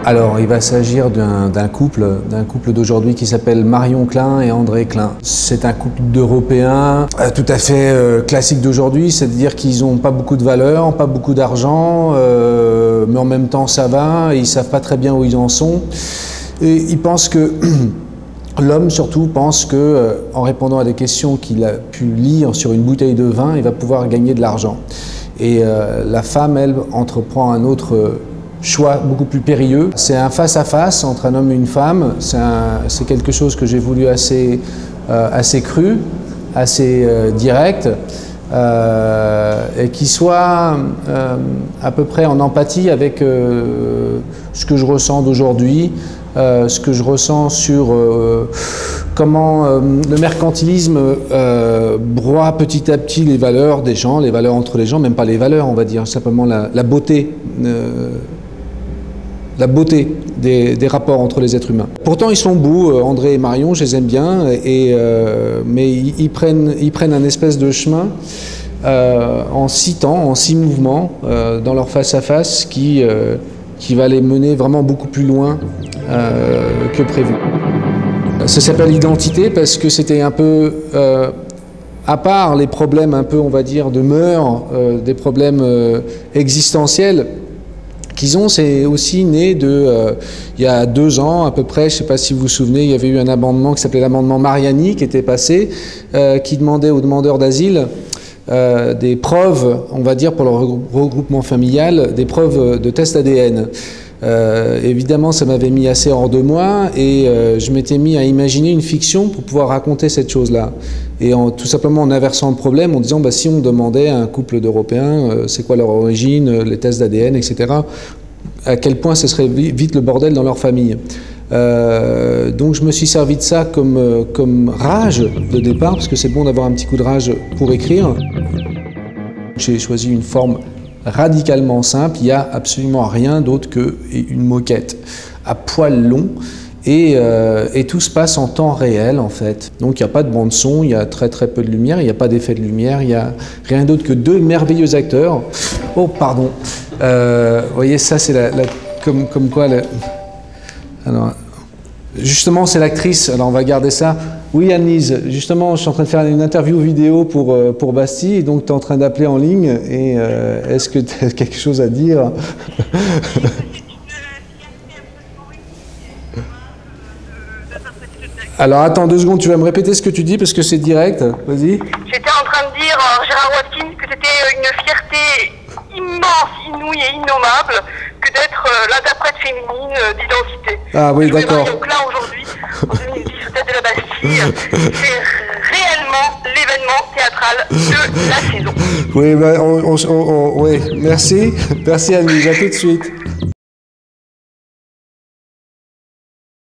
Alors, il va s'agir d'un couple d'aujourd'hui qui s'appelle Marion Klein et André Klein. C'est un couple d'Européens tout à fait classique d'aujourd'hui, c'est-à-dire qu'ils n'ont pas beaucoup de valeur, pas beaucoup d'argent, mais en même temps ça va, et ils ne savent pas très bien où ils en sont. Et ils pensent que, l'homme surtout pense que, en répondant à des questions qu'il a pu lire sur une bouteille de vin, il va pouvoir gagner de l'argent. Et la femme, elle, entreprend un autre choix beaucoup plus périlleux. C'est un face-à-face entre un homme et une femme. C'est quelque chose que j'ai voulu assez cru, assez direct, et qui soit à peu près en empathie avec ce que je ressens d'aujourd'hui, ce que je ressens sur comment le mercantilisme broie petit à petit les valeurs des gens, les valeurs entre les gens, même pas les valeurs, on va dire, simplement la beauté des rapports entre les êtres humains. Pourtant, ils sont beaux, André et Marion, je les aime bien, mais ils prennent un espèce de chemin en 6 temps, en 6 mouvements, dans leur face-à-face qui va les mener vraiment beaucoup plus loin que prévu. Ça s'appelle Identité parce que c'était un peu, à part les problèmes un peu, on va dire, de mœurs, des problèmes existentiels qu'ils ont, c'est aussi né il y a 2 ans à peu près, je ne sais pas si vous vous souvenez, il y avait eu un amendement qui s'appelait l'amendement Mariani qui était passé, qui demandait aux demandeurs d'asile des preuves, on va dire pour leur regroupement familial, des preuves de test ADN. Évidemment, ça m'avait mis assez hors de moi et je m'étais mis à imaginer une fiction pour pouvoir raconter cette chose-là. Et tout simplement en inversant le problème, en disant si on demandait à un couple d'Européens c'est quoi leur origine, les tests d'ADN, etc., à quel point ce serait vite le bordel dans leur famille. Donc je me suis servi de ça comme rage de départ, parce que c'est bon d'avoir un petit coup de rage pour écrire. J'ai choisi une forme radicalement simple, il n'y a absolument rien d'autre qu'une moquette à poil long et tout se passe en temps réel en fait. Donc il n'y a pas de bande son, il y a très peu de lumière, il n'y a pas d'effet de lumière, il n'y a rien d'autre que 2 merveilleux acteurs. Oh pardon, vous voyez ça c'est comme quoi alors, justement c'est l'actrice, alors on va garder ça. Oui Anne-Lise, justement je suis en train de faire une interview vidéo pour Bastille, et donc tu es en train d'appeler en ligne, et est-ce que tu as quelque chose à dire? Alors attends 2 secondes, tu vas me répéter ce que tu dis parce que c'est direct, vas-y. J'étais en train de dire Gérard Watkins que c'était une fierté immense, inouïe et innommable que d'être l'interprète féminine d'Identité. Ah oui, d'accord. Donc là aujourd'hui, en 2010, au Théâtre de la Bastille, c'est réellement l'événement théâtral de la saison. Oui, oui, merci. Merci Annie, à tout de suite.